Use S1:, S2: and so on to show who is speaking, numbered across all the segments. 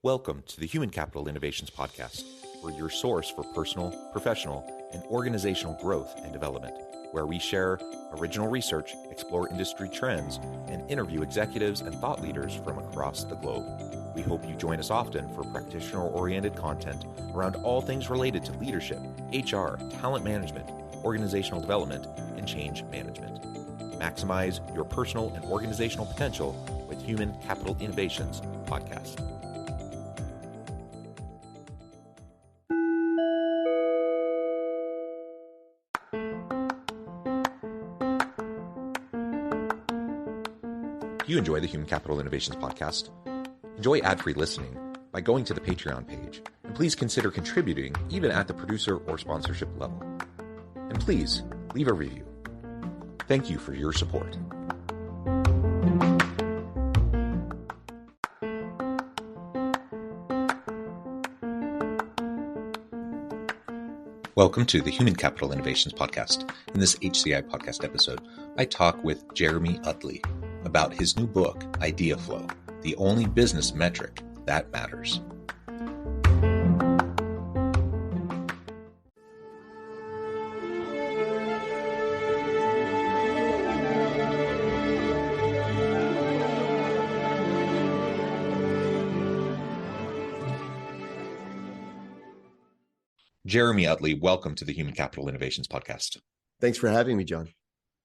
S1: Welcome to the Human Capital Innovations Podcast. We're your source for personal, professional, and organizational growth and development, where we share original research, explore industry trends, and interview executives and thought leaders from across the globe. We hope you join us often for practitioner-oriented content around all things related to leadership, HR, talent management, organizational development, and change management. Maximize your personal and organizational potential with Human Capital Innovations Podcast. If you enjoy the Human Capital Innovations Podcast, enjoy ad-free listening by going to the Patreon page, and please consider contributing even at the producer or sponsorship level. And please leave a review. Thank you for your support. Welcome to the Human Capital Innovations Podcast. In this HCI Podcast episode, I talk with Jeremy Utley about his new book, Ideaflow, the only business metric that matters. Jeremy Utley, welcome to the Human Capital Innovations Podcast.
S2: Thanks for having me, John.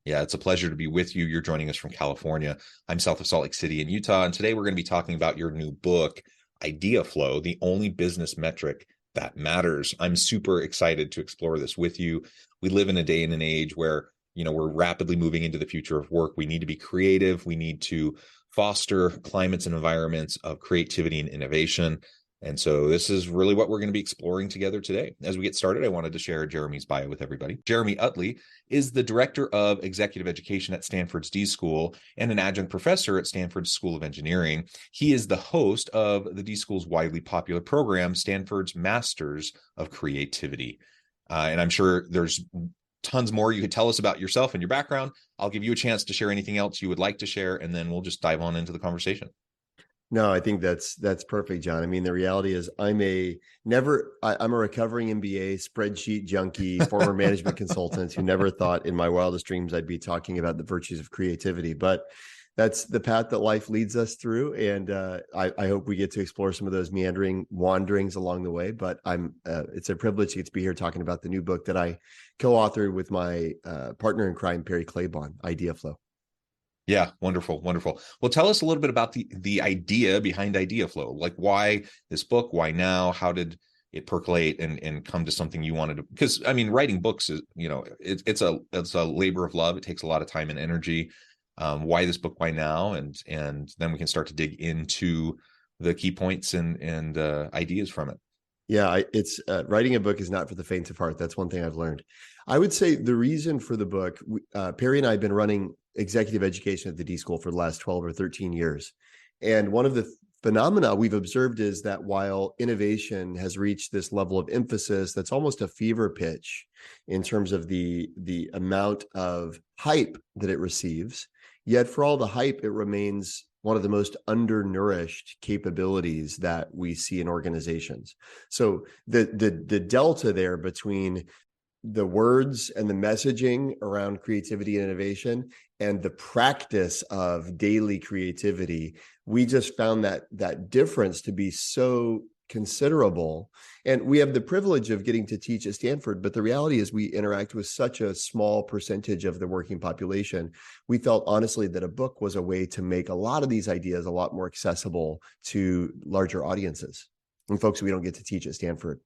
S1: Yeah, it's a pleasure to be with you. You're joining us from California. I'm south of Salt Lake City in Utah, and today we're going to be talking about your new book, Ideaflow, the only business metric that matters. I'm super excited to explore this with you. We live in a day and an age where, we're rapidly moving into the future of work. We need to be creative. We need to foster climates and environments of creativity and innovation. And so this is really what we're going to be exploring together today. As we get started, I wanted to share Jeremy's bio with everybody. Jeremy Utley is the Director of Executive Education at Stanford's D School and an adjunct professor at Stanford's School of Engineering. He is the host of the D School's widely popular program, Stanford's Masters of Creativity. And I'm sure there's tons more you could tell us about yourself and your background. I'll give you a chance to share anything else you would like to share, and then we'll just dive on into the conversation.
S2: No, I think that's perfect, John. I mean, the reality is I'm a recovering MBA spreadsheet junkie, former management consultant who never thought in my wildest dreams I'd be talking about the virtues of creativity. But that's the path that life leads us through. And I hope we get to explore some of those meandering wanderings along the way. But it's a privilege to get to be here talking about the new book that I co-authored with my partner in crime, Perry Claiborne, Ideaflow.
S1: Yeah, wonderful, wonderful. Well, tell us a little bit about the idea behind Ideaflow. Like, why this book? Why now? How did it percolate and come to something you wanted to? Because I mean, writing books is, it's a labor of love. It takes a lot of time and energy. Why this book? Why now? And then we can start to dig into the key points and ideas from it.
S2: Yeah, it's writing a book is not for the faint of heart. That's one thing I've learned. I would say the reason for the book, Perry and I have been running executive education at the D School for the last 12 or 13 years. And one of the phenomena we've observed is that while innovation has reached this level of emphasis, that's almost a fever pitch in terms of the amount of hype that it receives. Yet for all the hype, it remains one of the most undernourished capabilities that we see in organizations. So the delta there between the words and the messaging around creativity and innovation and the practice of daily creativity, we just found that difference to be so considerable. And we have the privilege of getting to teach at Stanford, but the reality is we interact with such a small percentage of the working population. We felt honestly that a book was a way to make a lot of these ideas a lot more accessible to larger audiences and folks we don't get to teach at Stanford.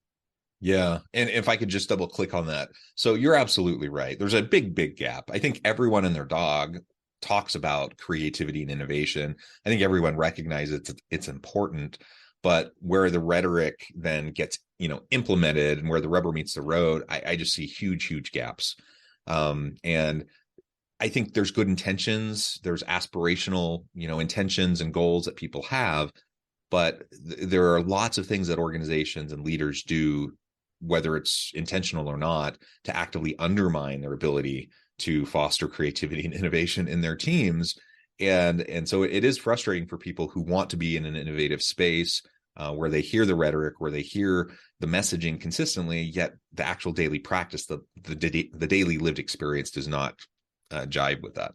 S1: Yeah. And if I could just double click on that. So you're absolutely right. There's a big gap. I think everyone and their dog talks about creativity and innovation. I think everyone recognizes it's important, but where the rhetoric then gets, implemented and where the rubber meets the road, I just see huge gaps. And I think there's good intentions. There's aspirational, intentions and goals that people have, but there are lots of things that organizations and leaders do, whether it's intentional or not, to actively undermine their ability to foster creativity and innovation in their teams. And so it is frustrating for people who want to be in an innovative space, where they hear the rhetoric, where they hear the messaging consistently, yet the actual daily practice, the daily lived experience does not jibe with that.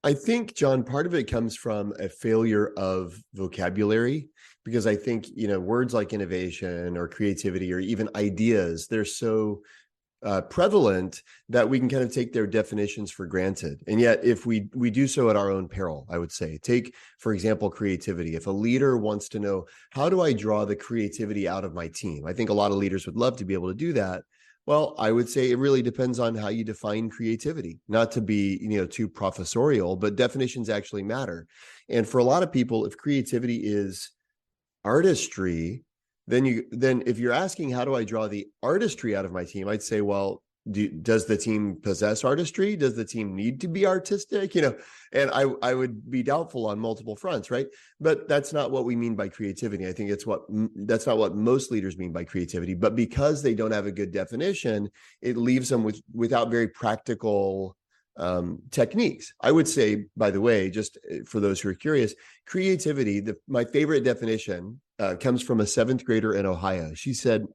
S2: I think, John, part of it comes from a failure of vocabulary, because I think, words like innovation or creativity or even ideas, they're so prevalent that we can kind of take their definitions for granted. And yet, if we do so at our own peril, I would say, take, for example, creativity. If a leader wants to know, how do I draw the creativity out of my team? I think a lot of leaders would love to be able to do that. Well, I would say it really depends on how you define creativity, not to be, too professorial, but definitions actually matter. And for a lot of people, if creativity is artistry, then if you're asking, how do I draw the artistry out of my team? I'd say, well, does the team possess artistry? Does the team need to be artistic? And I would be doubtful on multiple fronts, right? But that's not what we mean by creativity. I think that's not what most leaders mean by creativity. But because they don't have a good definition, it leaves them without very practical techniques. I would say, by the way, just for those who are curious, creativity, my favorite definition comes from a 7th grader in Ohio. She said,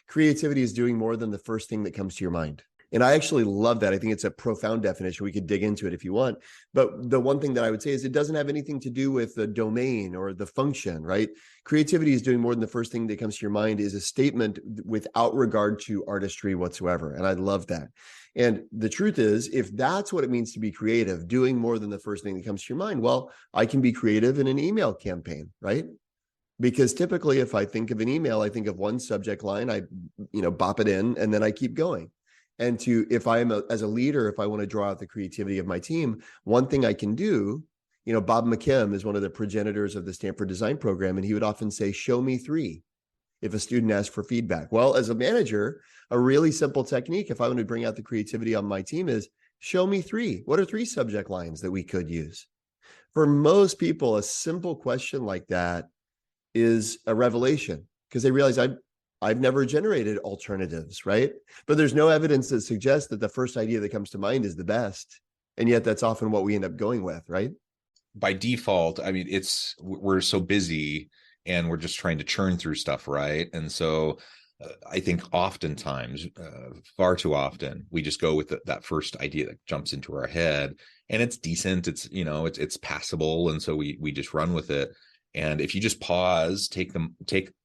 S2: creativity is doing more than the first thing that comes to your mind. And I actually love that. I think it's a profound definition. We could dig into it if you want. But the one thing that I would say is it doesn't have anything to do with the domain or the function, right? Creativity is doing more than the first thing that comes to your mind is a statement without regard to artistry whatsoever. And I love that. And the truth is, if that's what it means to be creative, doing more than the first thing that comes to your mind, well, I can be creative in an email campaign, right? Because typically, if I think of an email, I think of one subject line, I, bop it in, and then I keep going. And if I am as a leader, if I want to draw out the creativity of my team, one thing I can do, Bob McKim is one of the progenitors of the Stanford Design Program, and he would often say, show me 3 if a student asks for feedback. Well, as a manager, a really simple technique, if I want to bring out the creativity on my team, is show me 3. What are 3 subject lines that we could use? For most people, a simple question like that is a revelation, because they realize I've never generated alternatives, right? But there's no evidence that suggests that the first idea that comes to mind is the best. And yet that's often what we end up going with, right?
S1: By default, I mean, we're so busy and we're just trying to churn through stuff, right? And so I think oftentimes, far too often, we just go with that first idea that jumps into our head, and it's decent, it's passable, and so we just run with it. And if you just pause, take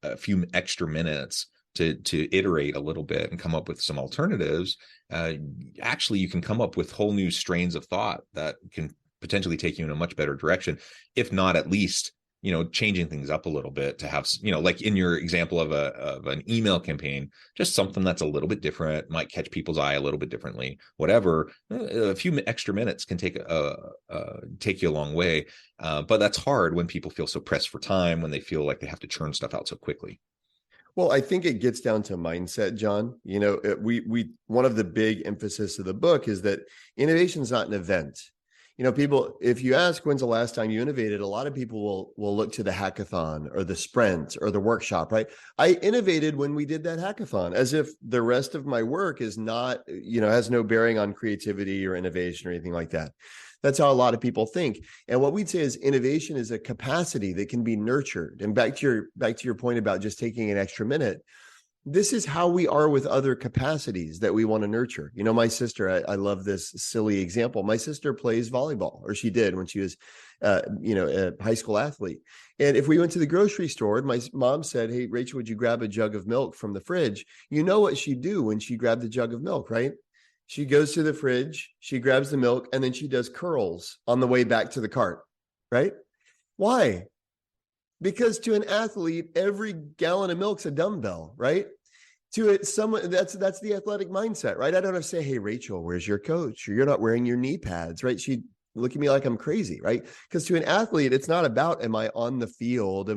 S1: a few extra minutes to iterate a little bit and come up with some alternatives, actually you can come up with whole new strains of thought that can potentially take you in a much better direction, if not at least, changing things up a little bit to have, like in your example of an email campaign, just something that's a little bit different, might catch people's eye a little bit differently, whatever. A few extra minutes can take you a long way. But that's hard when people feel so pressed for time, when they feel like they have to churn stuff out so quickly.
S2: Well, I think it gets down to mindset, John. One of the big emphasis of the book is that innovation is not an event. People, if you ask when's the last time you innovated, a lot of people will look to the hackathon or the sprint or the workshop, right? I innovated when we did that hackathon, as if the rest of my work is not, has no bearing on creativity or innovation or anything like that. That's how a lot of people think. And what we'd say is innovation is a capacity that can be nurtured. And back to your point about just taking an extra minute, this is how we are with other capacities that we want to nurture. My sister, I love this silly example. My sister plays volleyball, or she did when she was, a high school athlete. And if we went to the grocery store and my mom said, hey, Rachel, would you grab a jug of milk from the fridge? You know what she'd do when she grabbed the jug of milk, right? She goes to the fridge, she grabs the milk, and then she does curls on the way back to the cart, right? Why? Because to an athlete, every gallon of milk's a dumbbell, right? To it, someone that's the athletic mindset, right? I don't have to say, hey, Rachel, where's your coach? Or you're not wearing your knee pads, right? She'd look at me like I'm crazy, right? Because to an athlete, it's not about, am I on the field?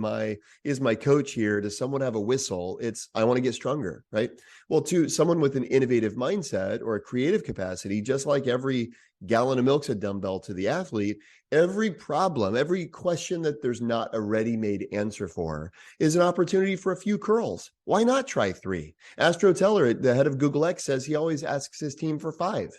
S2: Is my coach here? Does someone have a whistle? It's, I want to get stronger, right? Well, to someone with an innovative mindset or a creative capacity, just like every gallon of milk's a dumbbell to the athlete, every problem, every question that there's not a ready-made answer for is an opportunity for a few curls. Why not try 3? Astro Teller, the head of Google X, says he always asks his team for 5.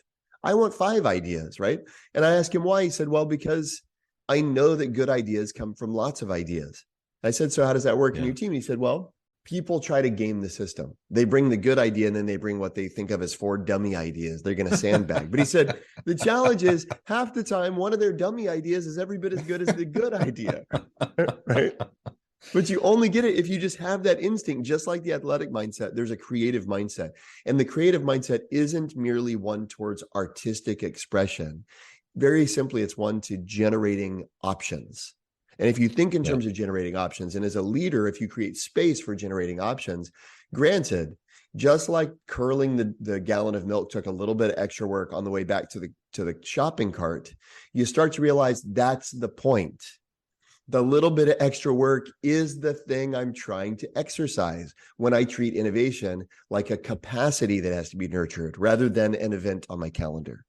S2: I want 5 ideas, right? And I asked him why. He said, well, because I know that good ideas come from lots of ideas. I said, so how does that work in
S1: Yeah.
S2: your team? And he said, well, people try to game the system. They bring the good idea and then they bring what they think of as 4 dummy ideas. They're going to sandbag. But he said, the challenge is half the time, one of their dummy ideas is every bit as good as the good idea. Right? But you only get it if you just have that instinct, just like the athletic mindset. There's a creative mindset. And the creative mindset isn't merely one towards artistic expression. Very simply, it's one to generating options. And if you think in terms of generating options, and as a leader, if you create space for generating options, granted, just like curling the gallon of milk took a little bit of extra work on the way back to the shopping cart, you start to realize that's the point. The little bit of extra work is the thing I'm trying to exercise when I treat innovation like a capacity that has to be nurtured rather than an event on my calendar.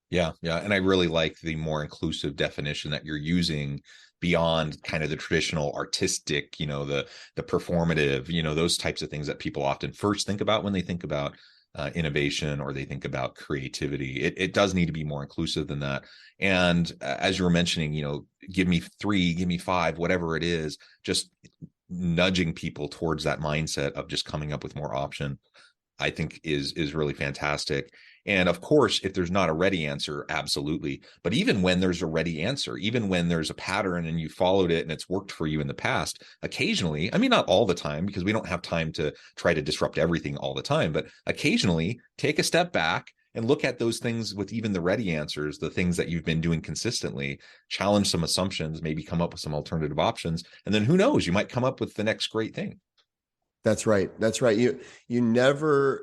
S1: Yeah. And I really like the more inclusive definition that you're using beyond kind of the traditional artistic, the performative, those types of things that people often first think about when they think about innovation or they think about creativity. It does need to be more inclusive than that. And as you were mentioning, give me 3, give me 5, whatever it is, just nudging people towards that mindset of just coming up with more option, I think is really fantastic. And of course, if there's not a ready answer, absolutely. But even when there's a ready answer, even when there's a pattern and you followed it and it's worked for you in the past, occasionally, I mean, not all the time, because we don't have time to try to disrupt everything all the time, but occasionally take a step back and look at those things with even the ready answers, the things that you've been doing consistently, challenge some assumptions, maybe come up with some alternative options. And then who knows, you might come up with the next great thing.
S2: That's right. That's right. You never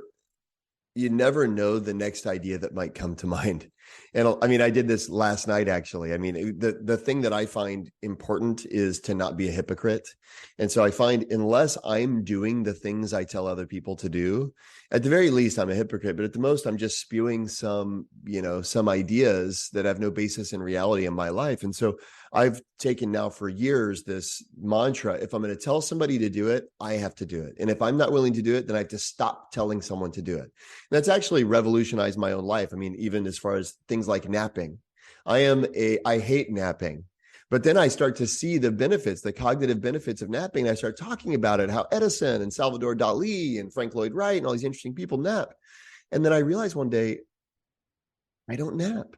S2: know the next idea that might come to mind. And I mean, I did this last night, actually. I mean, the thing that I find important is to not be a hypocrite. And so I find unless I'm doing the things I tell other people to do, at the very least, I'm a hypocrite, but at the most, I'm just spewing some ideas that have no basis in reality in my life. And so I've taken now for years this mantra: if I'm going to tell somebody to do it, I have to do it. And if I'm not willing to do it, then I have to stop telling someone to do it. And that's actually revolutionized my own life. I mean, even as far as things like napping, I hate napping. But then I start to see the benefits, the cognitive benefits of napping. I start talking about it, how Edison and Salvador Dali and Frank Lloyd Wright and all these interesting people nap. And then I realized one day, I don't nap.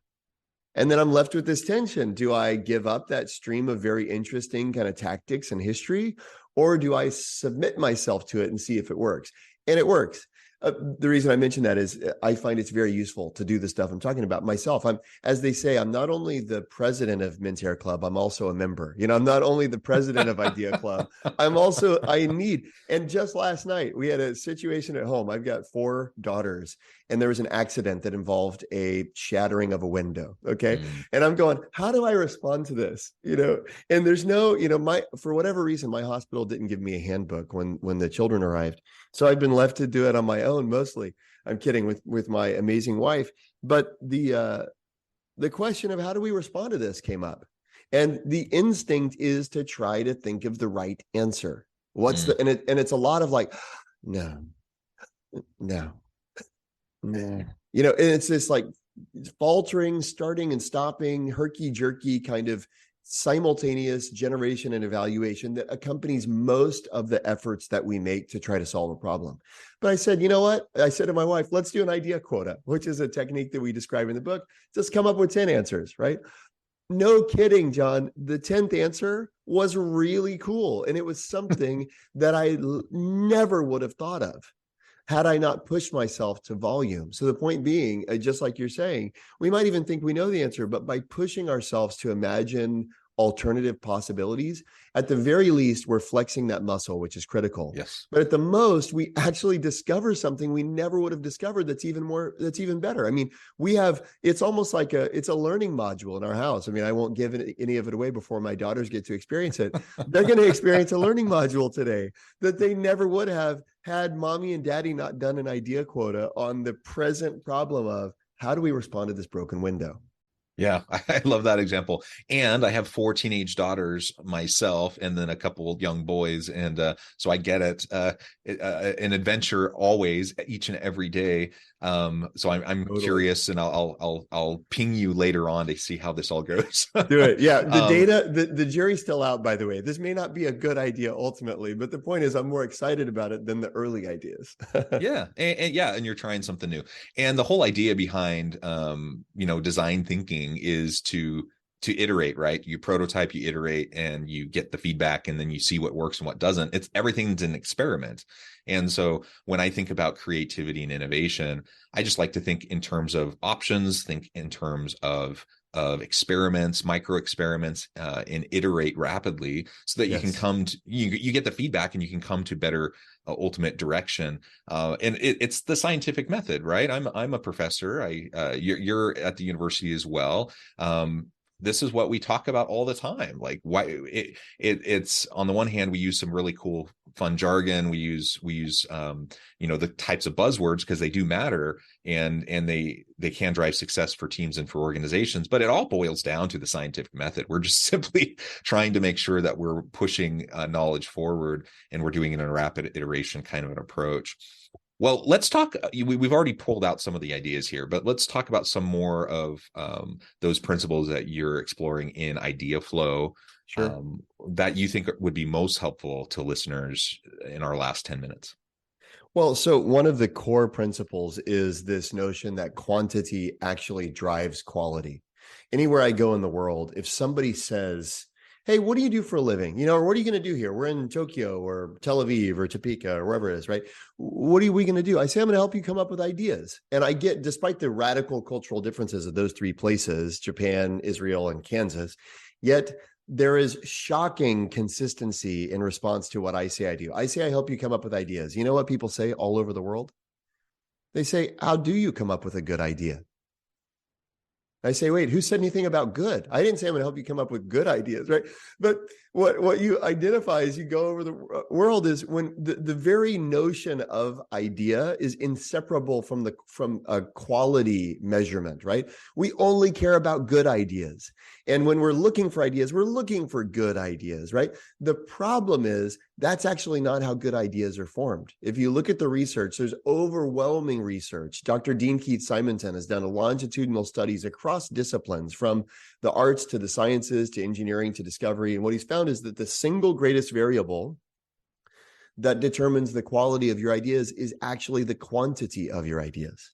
S2: And then I'm left with this tension. Do I give up that stream of very interesting kind of tactics and history, or do I submit myself to it and see if it works? And it works. The reason I mention that is I find it's very useful to do the stuff I'm talking about myself. As they say, I'm not only the president of Men's Hair Club, I'm also a member. I'm not only the president of Idea Club, and just last night we had a situation at home. I've got 4 daughters, and there was an accident that involved a shattering of a window. Okay. And I'm going, how do I respond to this? And there's no, for whatever reason, my hospital didn't give me a handbook when the children arrived. So I've been left to do it on my own mostly. I'm kidding, with my amazing wife. But the question of how do we respond to this came up. And the instinct is to try to think of the right answer. And it's a lot of like, no. And it's this like faltering, starting and stopping, herky-jerky kind of simultaneous generation and evaluation that accompanies most of the efforts that we make to try to solve a problem. But I said, you know what? I said to my wife, let's do an idea quota, which is a technique that we describe in the book. Just come up with 10 answers, right? No kidding, John. The 10th answer was really cool. And it was something that I never would have thought of had I not pushed myself to volume. So the point being, just like you're saying, we might even think we know the answer, but by pushing ourselves to imagine alternative possibilities, at the very least, we're flexing that muscle, which is critical.
S1: Yes.
S2: But at the most, we actually discover something we never would have discovered that's even better. I mean, it's almost like it's a learning module in our house. I mean, I won't give any of it away before my daughters get to experience it. They're going to experience a learning module today that they never would have had mommy and daddy not done an idea quota on the present problem of how do we respond to this broken window?
S1: Yeah, I love that example. And I have 4 teenage daughters myself, and then a couple of young boys. And so I get it. An adventure always, each and every day. So I'm
S2: Totally.
S1: curious, and I'll ping you later on to see how this all goes.
S2: Do it. Yeah. The
S1: um,
S2: data, the jury's still out, by the way. This may not be a good idea ultimately, but the point is I'm more excited about it than the early ideas.
S1: Yeah, and you're trying something new. And the whole idea behind design thinking is to iterate, right? You prototype, you iterate, and you get the feedback, and then you see what works and what doesn't. It's everything's an experiment. And so when I think about creativity and innovation, I just like to think in terms of options, think in terms of experiments, micro experiments, and iterate rapidly so that you can
S2: Yes.
S1: come to you get the feedback and you can come to better ultimate direction. And it's the scientific method, right? I'm a professor. You're at the university as well. This is what we talk about all the time. Like why it's on the one hand, we use some really cool, fun jargon. We use the types of buzzwords because they do matter, and they can drive success for teams and for organizations. But it all boils down to the scientific method. We're just simply trying to make sure that we're pushing knowledge forward, and we're doing it in a rapid iteration kind of an approach. Well, let's talk. We've already pulled out some of the ideas here, but let's talk about some more of those principles that you're exploring in Ideaflow
S2: Sure.
S1: that you think would be most helpful to listeners in our last 10 minutes.
S2: Well, so one of the core principles is this notion that quantity actually drives quality. Anywhere I go in the world, if somebody says, "Hey, what do you do for a living?" Or "What are you going to do here? We're in Tokyo or Tel Aviv or Topeka or wherever it is, right? What are we going to do?" I say, "I'm going to help you come up with ideas." And I get, despite the radical cultural differences of those three places, Japan, Israel, and Kansas, yet there is shocking consistency in response to what I say I do. I say I help you come up with ideas. You know what people say all over the world? They say, "How do you come up with a good idea?" I say, "Wait, who said anything about good? I didn't say I'm going to help you come up with good ideas," right? But what you identify as you go over the world is when the very notion of idea is inseparable from a quality measurement, right? We only care about good ideas. And when we're looking for ideas, we're looking for good ideas, right? The problem is that's actually not how good ideas are formed. If you look at the research, there's overwhelming research. Dr. Dean Keith Simonton has done longitudinal studies across disciplines, from the arts to the sciences to engineering to discovery. And what he's found is that the single greatest variable that determines the quality of your ideas is actually the quantity of your ideas.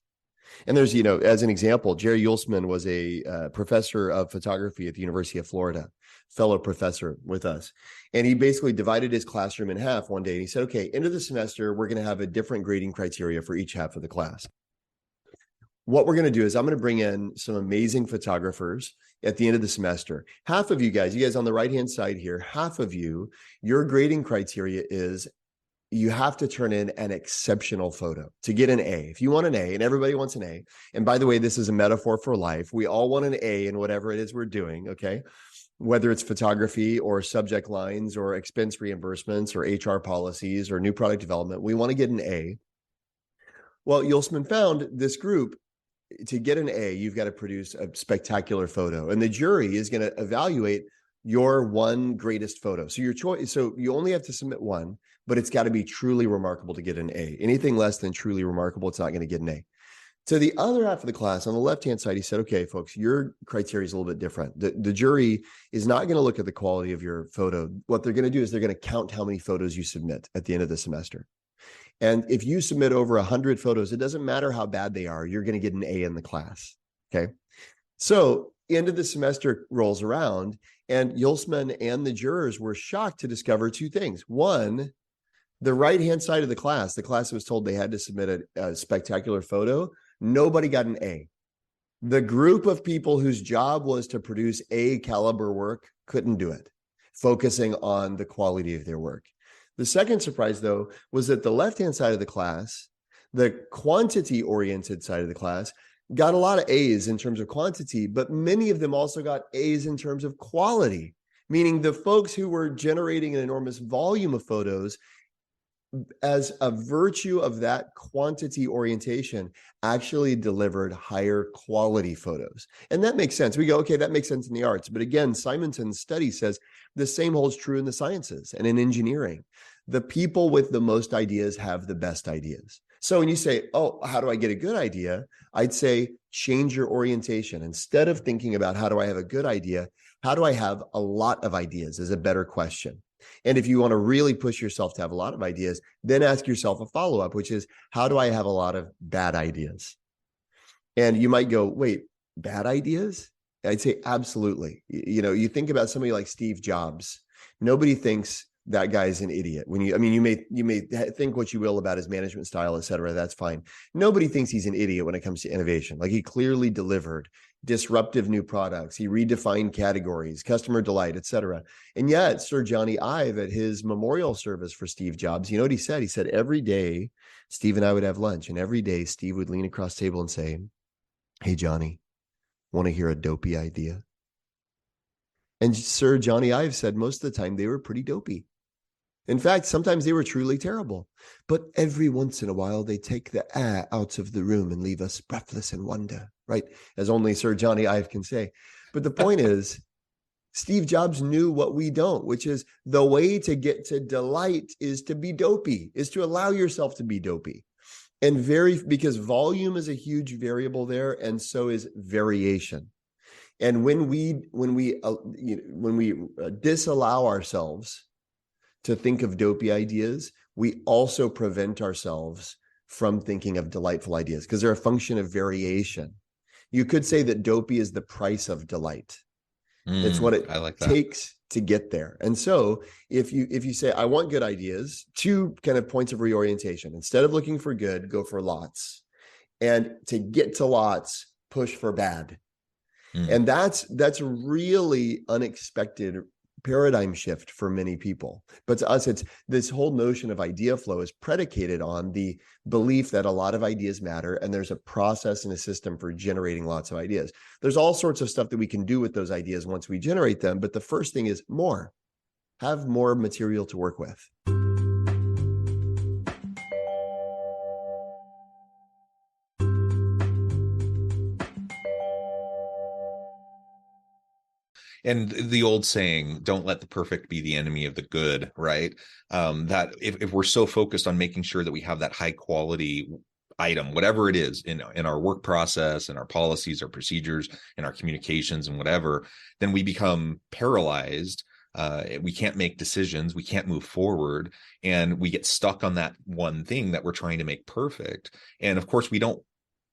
S2: And there's, as an example, Jerry Utley was a professor of photography at the University of Florida, fellow professor with us. And he basically divided his classroom in half one day. And he said, "Okay, end of the semester, we're going to have a different grading criteria for each half of the class. What we're going to do is I'm going to bring in some amazing photographers at the end of the semester. Half of you guys on the right-hand side here, half of you, your grading criteria is you have to turn in an exceptional photo to get an A. If you want an A, and everybody wants an A, and by the way, this is a metaphor for life. We all want an A in whatever it is we're doing, okay? Whether it's photography or subject lines or expense reimbursements or HR policies or new product development, we want to get an A. Well, Ullman found this group, to get an A, you've got to produce a spectacular photo. And the jury is going to evaluate your one greatest photo. So your choice, so you only have to submit one, but it's got to be truly remarkable to get an A. Anything less than truly remarkable, it's not going to get an A. To the other half of the class, on the left-hand side, he said, "Okay, folks, your criteria is a little bit different. The jury is not going to look at the quality of your photo. What they're going to do is they're going to count how many photos you submit at the end of the semester. And if you submit over 100 photos, it doesn't matter how bad they are, you're going to get an A in the class." Okay. So end of the semester rolls around, and Ullman and the jurors were shocked to discover two things. One, the right-hand side of the class was told they had to submit a spectacular photo. Nobody got an A. The group of people whose job was to produce A caliber work couldn't do it, focusing on the quality of their work. The second surprise, though, was that the left-hand side of the class, the quantity-oriented side of the class, got a lot of A's in terms of quantity, but many of them also got A's in terms of quality, meaning the folks who were generating an enormous volume of photos as a virtue of that quantity orientation, actually delivered higher quality photos. And that makes sense. We go, okay, that makes sense in the arts. But again, Simonson's study says the same holds true in the sciences and in engineering. The people with the most ideas have the best ideas. So when you say, oh, how do I get a good idea? I'd say change your orientation. Instead of thinking about how do I have a good idea, how do I have a lot of ideas is a better question. And if you want to really push yourself to have a lot of ideas, then ask yourself a follow-up, which is, how do I have a lot of bad ideas? And you might go, wait, bad ideas? I'd say absolutely. You know, you think about somebody like Steve Jobs. Nobody thinks that guy's an idiot. You may think what you will about his management style, et cetera. That's fine. Nobody thinks he's an idiot when it comes to innovation. Like, he clearly delivered disruptive new products. He redefined categories, customer delight, et cetera. And yet, Sir Johnny Ive, at his memorial service for Steve Jobs, you know what he said? He said, every day, Steve and I would have lunch, and every day Steve would lean across the table and say, hey, Johnny, want to hear a dopey idea? And Sir Johnny Ive said most of the time they were pretty dopey. In fact, sometimes they were truly terrible. But every once in a while, they take the air out of the room and leave us breathless in wonder, right? As only Sir Johnny Ive can say. But the point is, Steve Jobs knew what we don't, which is the way to get to delight is to be dopey, is to allow yourself to be dopey. And because volume is a huge variable there, and so is variation. And when we disallow ourselves to think of dopey ideas, we also prevent ourselves from thinking of delightful ideas because they're a function of variation. You could say that dopey is the price of delight. It's what it takes to get there. And so if you say, I want good ideas, 2 kind of points of reorientation. Instead of looking for good, go for lots. And to get to lots, push for bad. And that's really unexpected paradigm shift for many people. But to us, it's this whole notion of idea flow is predicated on the belief that a lot of ideas matter, and there's a process and a system for generating lots of ideas. There's all sorts of stuff that we can do with those ideas once we generate them, but the first thing is have more material to work with.
S1: And the old saying, don't let the perfect be the enemy of the good, right? That if we're so focused on making sure that we have that high quality item, whatever it is in our work process, in our policies, our procedures, in our communications and whatever, then we become paralyzed. We can't make decisions. We can't move forward. And we get stuck on that one thing that we're trying to make perfect. And of course, we don't,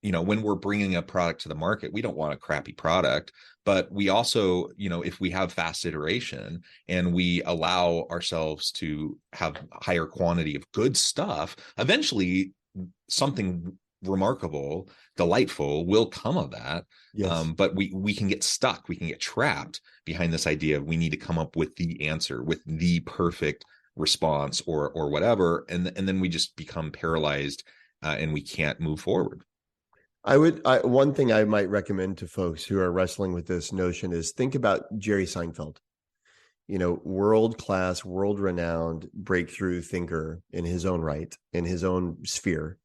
S1: when we're bringing a product to the market, we don't want a crappy product. But we also, if we have fast iteration and we allow ourselves to have a higher quantity of good stuff, eventually something remarkable, delightful will come of that. Yes. But we can get stuck. We can get trapped behind this idea of we need to come up with the answer, with the perfect response or whatever. And then we just become paralyzed and we can't move forward.
S2: One thing I might recommend to folks who are wrestling with this notion is think about Jerry Seinfeld, world-class, world-renowned breakthrough thinker in his own right, in his own sphere.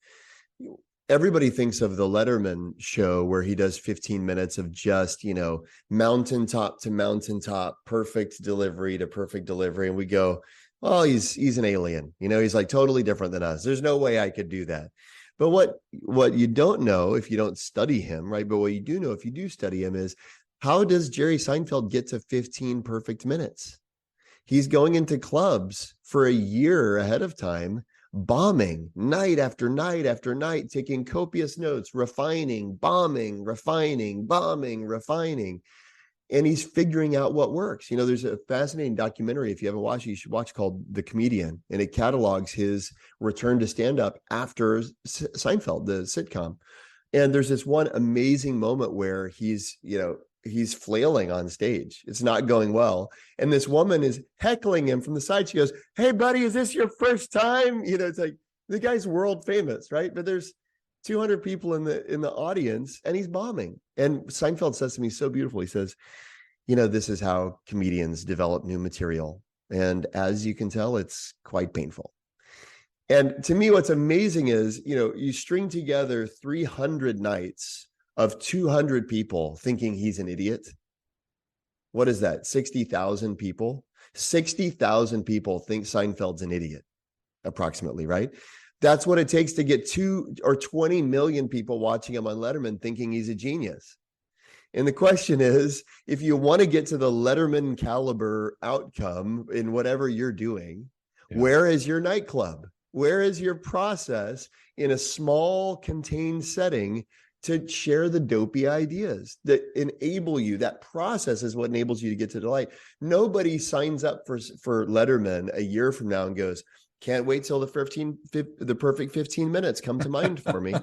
S2: Everybody thinks of the Letterman show where he does 15 minutes of just, mountaintop to mountaintop, perfect delivery to perfect delivery. And we go, oh, he's an alien. He's like totally different than us. There's no way I could do that. But what you don't know if you don't study him, right? But what you do know if you do study him is, how does Jerry Seinfeld get to 15 perfect minutes? He's going into clubs for a year ahead of time, bombing night after night after night, taking copious notes, refining, bombing, refining, bombing, refining. And he's figuring out what works. There's a fascinating documentary, if you haven't watched it, you should watch, called The Comedian. And it catalogs his return to stand-up after Seinfeld, the sitcom. And there's this one amazing moment where he's flailing on stage. It's not going well. And this woman is heckling him from the side. She goes, hey, buddy, is this your first time? It's like, the guy's world famous, right? But there's 200 people in the audience and he's bombing. And Seinfeld says to me so beautiful. He says, this is how comedians develop new material. And as you can tell, it's quite painful. And to me, what's amazing is, you string together 300 nights of 200 people thinking he's an idiot. What is that? 60,000 people? 60,000 people think Seinfeld's an idiot, approximately, right? That's what it takes to get 2 or 20 million people watching him on Letterman thinking he's a genius. And the question is, if you want to get to the Letterman caliber outcome in whatever you're doing, where is your nightclub? Where is your process in a small contained setting to share the dopey ideas that enable you? That process is what enables you to get to delight. Nobody signs up for Letterman a year from now and goes, can't wait till the perfect 15 minutes come to mind for me.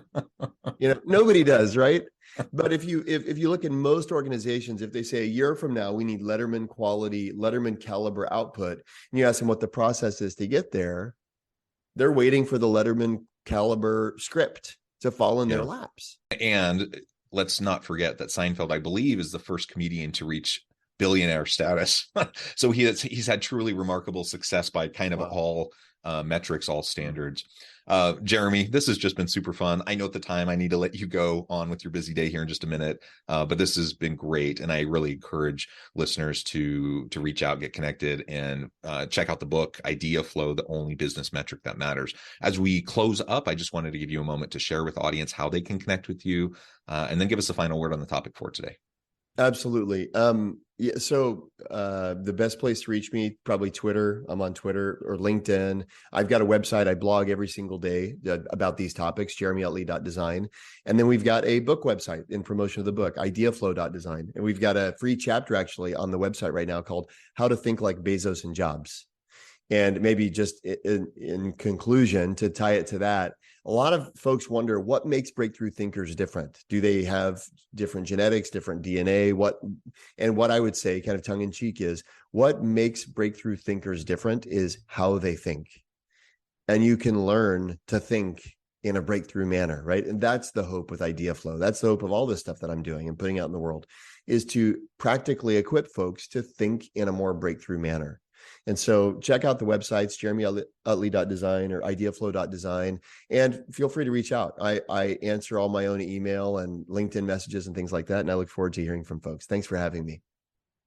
S2: Nobody does, right? But if you look at most organizations, if they say a year from now, we need Letterman quality, Letterman caliber output, and you ask them what the process is to get there, they're waiting for the Letterman caliber script to fall in their laps.
S1: And let's not forget that Seinfeld, I believe, is the first comedian to reach billionaire status. So he's had truly remarkable success by kind of all metrics, all standards. Jeremy, this has just been super fun. I know at the time I need to let you go on with your busy day here in just a minute, but this has been great. And I really encourage listeners to reach out, get connected, and check out the book, Ideaflow, the only business metric that matters. As we close up, I just wanted to give you a moment to share with the audience how they can connect with you, and then give us a final word on the topic for today.
S2: Absolutely. So the best place to reach me, probably Twitter. I'm on Twitter or LinkedIn. I've got a website. I blog every single day about these topics, jeremyutley.design. And then we've got a book website in promotion of the book, ideaflow.design. And we've got a free chapter actually on the website right now called How to Think Like Bezos in Jobs. And maybe just in conclusion, to tie it to that, a lot of folks wonder what makes breakthrough thinkers different. Do they have different genetics, different DNA? What I would say, kind of tongue in cheek, is what makes breakthrough thinkers different is how they think. And you can learn to think in a breakthrough manner, right? And that's the hope with Ideaflow. That's the hope of all this stuff that I'm doing and putting out in the world, is to practically equip folks to think in a more breakthrough manner. And so check out the websites, jeremyutley.design or ideaflow.design, and feel free to reach out. I answer all my own email and LinkedIn messages and things like that. And I look forward to hearing from folks. Thanks for having me.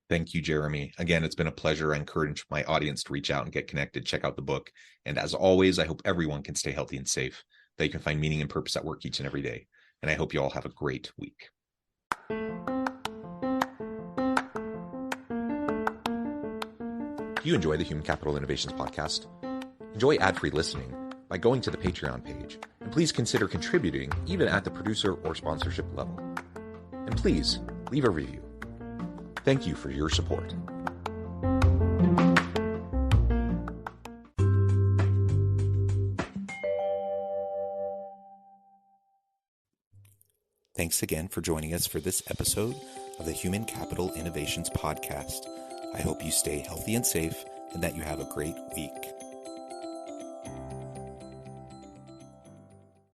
S1: Thank you, Jeremy. Again, it's been a pleasure. I encourage my audience to reach out and get connected, check out the book. And as always, I hope everyone can stay healthy and safe, that you can find meaning and purpose at work each and every day. And I hope you all have a great week. Do you enjoy the Human Capital Innovations podcast? Enjoy ad-free listening by going to the Patreon page, and please consider contributing even at the producer or sponsorship level. And please leave a review. Thank you for your support. Thanks again for joining us for this episode of the Human Capital Innovations podcast. I hope you stay healthy and safe and that you have a great week.